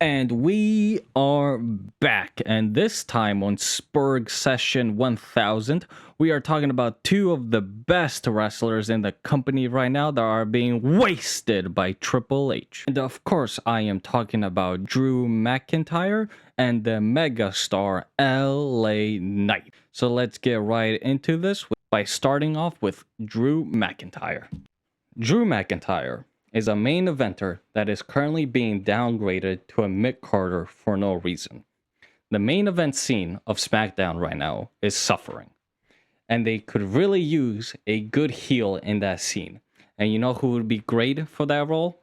And we are back, and this time on Spurg Session 1000, we are talking about two of the best wrestlers in the company right now that are being wasted by Triple H. And of course, I am talking about Drew McIntyre and the megastar LA Knight. So let's get right into this by starting off with Drew McIntyre. Drew McIntyre is a main eventer that is currently being downgraded to a mid-carder for no reason. The main event scene of SmackDown right now is suffering, and they could really use a good heel in that scene. And you know who would be great for that role?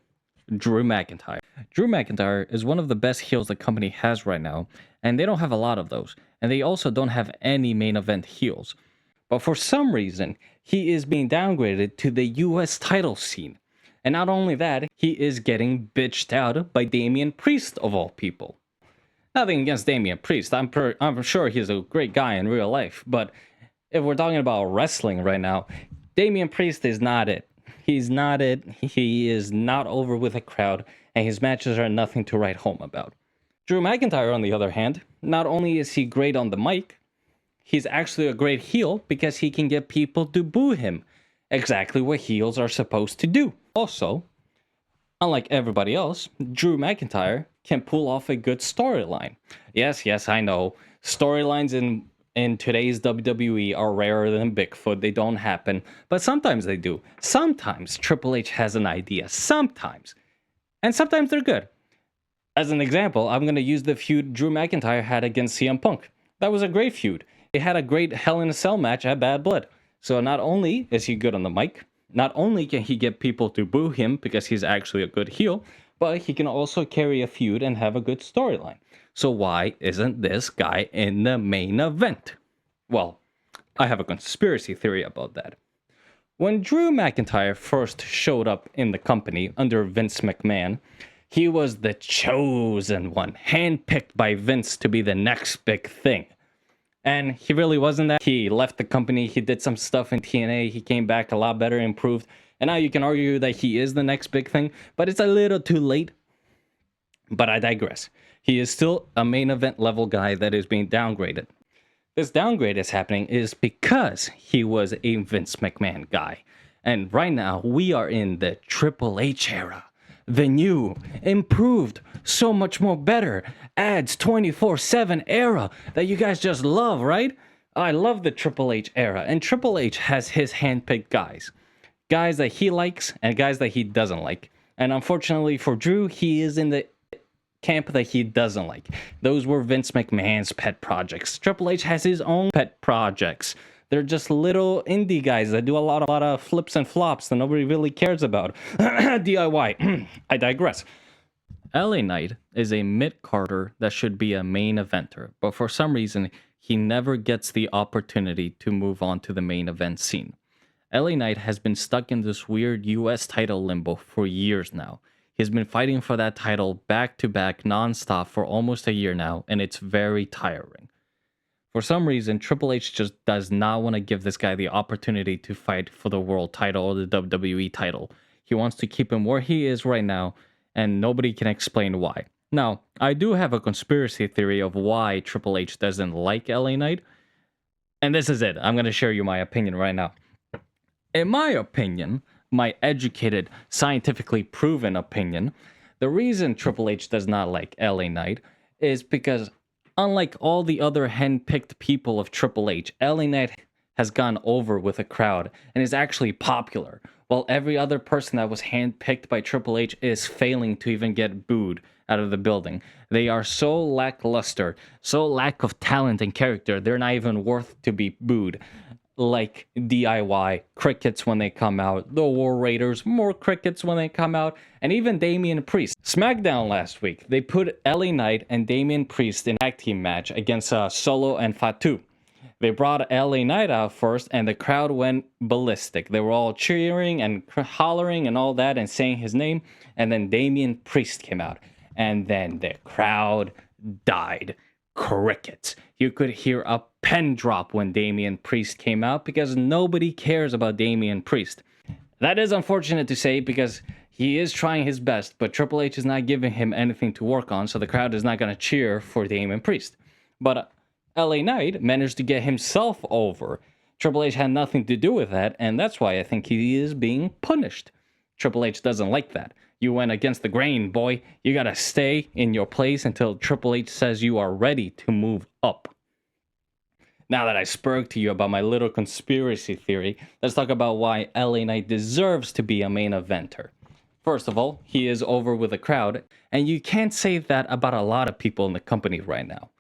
Drew McIntyre. Drew McIntyre is one of the best heels the company has right now, and they don't have a lot of those, and they also don't have any main event heels. But for some reason, he is being downgraded to the US title scene. And not only that, he is getting bitched out by Damian Priest of all people. Nothing against Damian Priest. I'm sure he's a great guy in real life. But if we're talking about wrestling right now, Damian Priest is not it. He's not it. He is not over with a crowd, and his matches are nothing to write home about. Drew McIntyre, on the other hand, not only is he great on the mic, he's actually a great heel because he can get people to boo him. Exactly what heels are supposed to do. Also, unlike everybody else, Drew McIntyre can pull off a good storyline. Yes, I know. Storylines in today's WWE are rarer than Bigfoot. They don't happen. But sometimes they do. Sometimes Triple H has an idea. Sometimes. And sometimes they're good. As an example, I'm going to use the feud Drew McIntyre had against CM Punk. That was a great feud. They had a great Hell in a Cell match at Bad Blood. So not only is he good on the mic, not only can he get people to boo him because he's actually a good heel, but he can also carry a feud and have a good storyline. So why isn't this guy in the main event? Well, I have a conspiracy theory about that. When Drew McIntyre first showed up in the company under Vince McMahon, he was the chosen one, handpicked by Vince to be the next big thing. And he really wasn't that. He left the company, he did some stuff in TNA, he came back a lot better, improved. And now you can argue that he is the next big thing, but it's a little too late. But I digress. He is still a main event level guy that is being downgraded. This downgrade is happening is because he was a Vince McMahon guy. And right now, we are in the Triple H era. The new, improved, so much more better, adds 24/7 era that you guys just love, right? I love the Triple H era, and Triple H has his handpicked guys. Guys that he likes and guys that he doesn't like. And unfortunately for Drew, he is in the camp that he doesn't like. Those were Vince McMahon's pet projects. Triple H has his own pet projects. They're just little indie guys that do a lot of flips and flops that nobody really cares about. DIY. I digress. LA Knight is a mid-carder that should be a main eventer, but for some reason, he never gets the opportunity to move on to the main event scene. LA Knight has been stuck in this weird US title limbo for years now. He's been fighting for that title back-to-back non-stop for almost a year now, and it's very tiring. For some reason, Triple H just does not want to give this guy the opportunity to fight for the world title or the WWE title. He wants to keep him where he is right now, and nobody can explain why. Now, I do have a conspiracy theory of why Triple H doesn't like LA Knight, and this is it. I'm going to share you my opinion right now. In my opinion, my educated, scientifically proven opinion, the reason Triple H does not like LA Knight is because unlike all the other hand-picked people of Triple H, LA Knight has gone over with a crowd and is actually popular, while every other person that was hand-picked by Triple H is failing to even get booed out of the building. They are so lackluster, so lack of talent and character, they're not even worth to be booed. Like DIY, crickets when they come out, the War Raiders, more crickets when they come out, and even Damian Priest. SmackDown last week, they put LA Knight and Damian Priest in a tag team match against Solo and Fatu. They brought LA Knight out first, and the crowd went ballistic. They were all cheering and hollering and all that and saying his name, and then Damian Priest came out, and then the crowd died. Crickets. You could hear a pen drop when Damian Priest came out because nobody cares about Damian Priest. That is unfortunate to say because He is trying his best, but Triple H is not giving him anything to work on, so the crowd is not going to cheer for Damian Priest. But LA Knight managed to get himself over. Triple H had nothing to do with that, and that's why I think he is being punished. Triple H doesn't like that. You went against the grain, boy. You gotta stay in your place until Triple H says you are ready to move up. Now that I spoke to you about my little conspiracy theory, let's talk about why LA Knight deserves to be a main eventer. First of all, he is over with the crowd, and you can't say that about a lot of people in the company right now.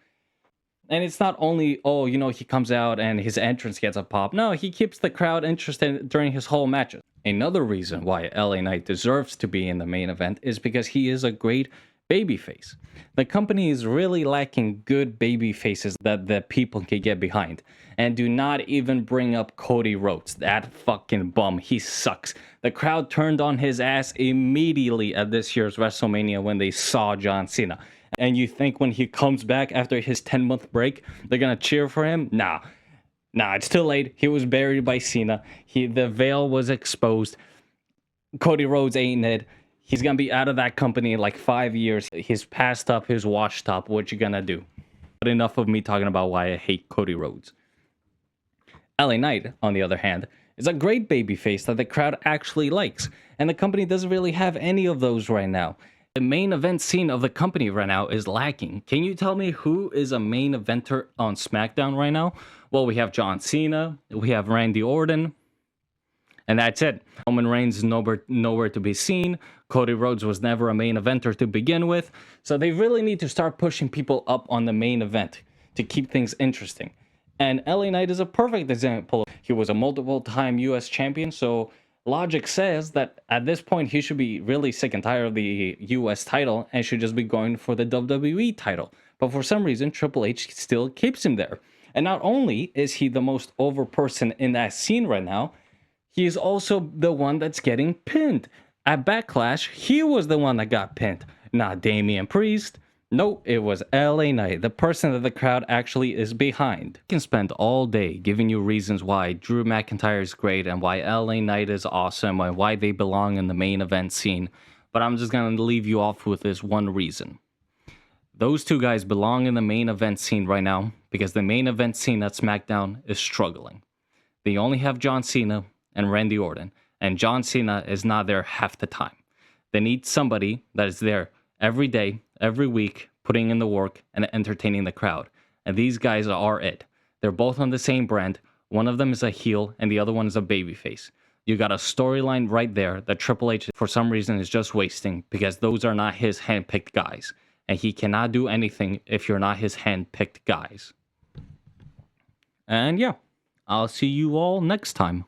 And it's not only, he comes out and his entrance gets a pop. No, he keeps the crowd interested during his whole matches. Another reason why LA Knight deserves to be in the main event is because he is a great babyface. The company is really lacking good baby faces that the people can get behind. And do not even bring up Cody Rhodes. That fucking bum. He sucks. The crowd turned on his ass immediately at this year's WrestleMania when they saw John Cena. And you think when he comes back after his 10-month break, they're gonna cheer for him? Nah, it's too late. He was buried by Cena. The veil was exposed. Cody Rhodes ain't it. He's gonna be out of that company in like 5 years. He's passed up, he's washed up. What you gonna do? But enough of me talking about why I hate Cody Rhodes. LA Knight, on the other hand, is a great babyface that the crowd actually likes. And the company doesn't really have any of those right now. The main event scene of the company right now is lacking. Can you tell me who is a main eventer on SmackDown right now? Well, we have John Cena, we have Randy Orton, and that's it. Roman Reigns is nowhere to be seen. Cody Rhodes was never a main eventer to begin with. So they really need to start pushing people up on the main event to keep things interesting. And LA Knight is a perfect example. He was a multiple-time US champion, so logic says that at this point he should be really sick and tired of the US title and should just be going for the WWE title. But for some reason, Triple H still keeps him there. And not only is he the most over person in that scene right now, he is also the one that's getting pinned. At Backlash, he was the one that got pinned, not Damian Priest. No, it was LA Knight, the person that the crowd actually is behind. I can spend all day giving you reasons why Drew McIntyre is great and why LA Knight is awesome and why they belong in the main event scene, but I'm just going to leave you off with this one reason. Those two guys belong in the main event scene right now because the main event scene at SmackDown is struggling. They only have John Cena and Randy Orton, and John Cena is not there half the time. They need somebody that is there every day, every week, putting in the work and entertaining the crowd. And these guys are it. They're both on the same brand. One of them is a heel and the other one is a babyface. You got a storyline right there that Triple H, for some reason, is just wasting because those are not his handpicked guys. And he cannot do anything if you're not his handpicked guys. And yeah, I'll see you all next time.